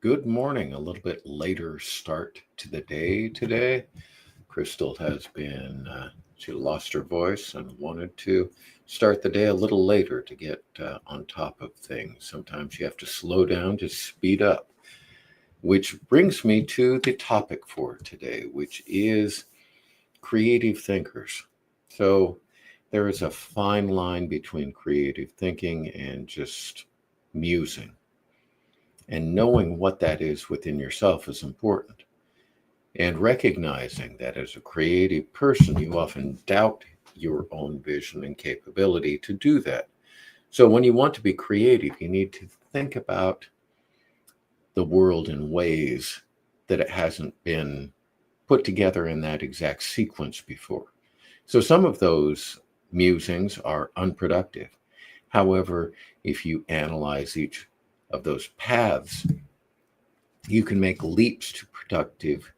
Good morning. A little bit later start to the day today. Crystal has she lost her voice and wanted to start the day a little later to get on top of things. Sometimes you have to slow down to speed up, which brings me to the topic for today, which is creative thinkers. So there is a fine line between creative thinking and just musing. And knowing what that is within yourself is important. And recognizing that as a creative person, you often doubt your own vision and capability to do that. So when you want to be creative, you need to think about the world in ways that it hasn't been put together in that exact sequence before. So some of those musings are unproductive. However, if you analyze each of those paths, you can make leaps to productive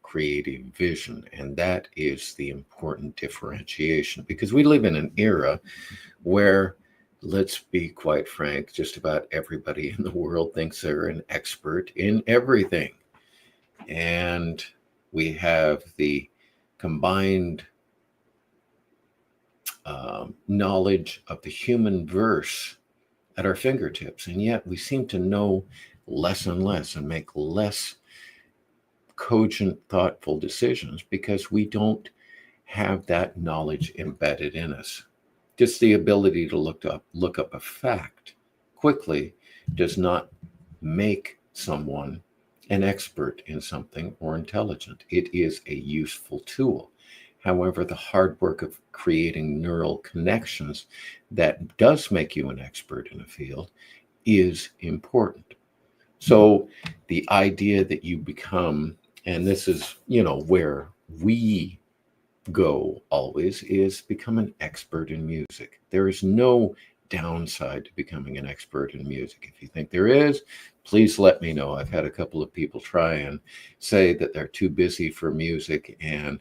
creative vision. And that is the important differentiation because we live in an era where, let's be quite frank, just about everybody in the world thinks they're an expert in everything. And we have the combined knowledge of the human verse at our fingertips. And yet we seem to know less and less and make less cogent, thoughtful decisions because we don't have that knowledge embedded in us. Just the ability to look up a fact quickly does not make someone an expert in something or intelligent. It is a useful tool. However, the hard work of creating neural connections that does make you an expert in a field is important. So the idea that you become, and this is, where we go always, is become an expert in music. There is no downside to becoming an expert in music. If you think there is, please let me know. I've had a couple of people try and say that they're too busy for music, and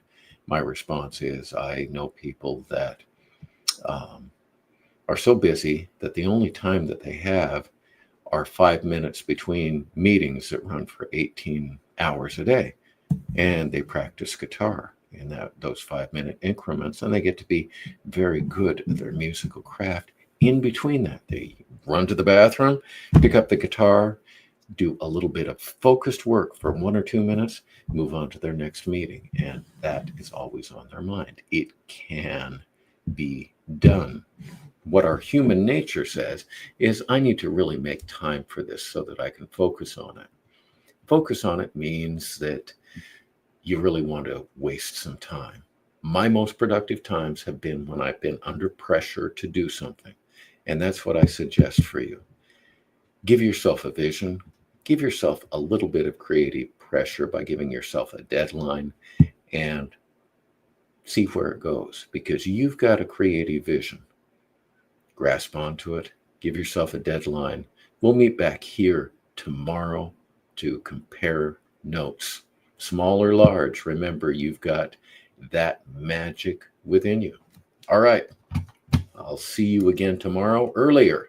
my response is I know people that are so busy that the only time that they have are 5 minutes between meetings that run for 18 hours a day. And they practice guitar in those 5 minute increments, and they get to be very good at their musical craft. In between that, they run to the bathroom, pick up the guitar, do a little bit of focused work for 1 or 2 minutes, move on to their next meeting. And that is always on their mind. It can be done. What our human nature says is, I need to really make time for this so that I can focus on it. Focus on it means that you really want to waste some time. My most productive times have been when I've been under pressure to do something. And that's what I suggest for you. Give yourself a vision. Give yourself a little bit of creative pressure by giving yourself a deadline and see where it goes, because you've got a creative vision. Grasp onto it. Give yourself a deadline. We'll meet back here tomorrow to compare notes. Small or large, remember, you've got that magic within you. All right. I'll see you again tomorrow earlier.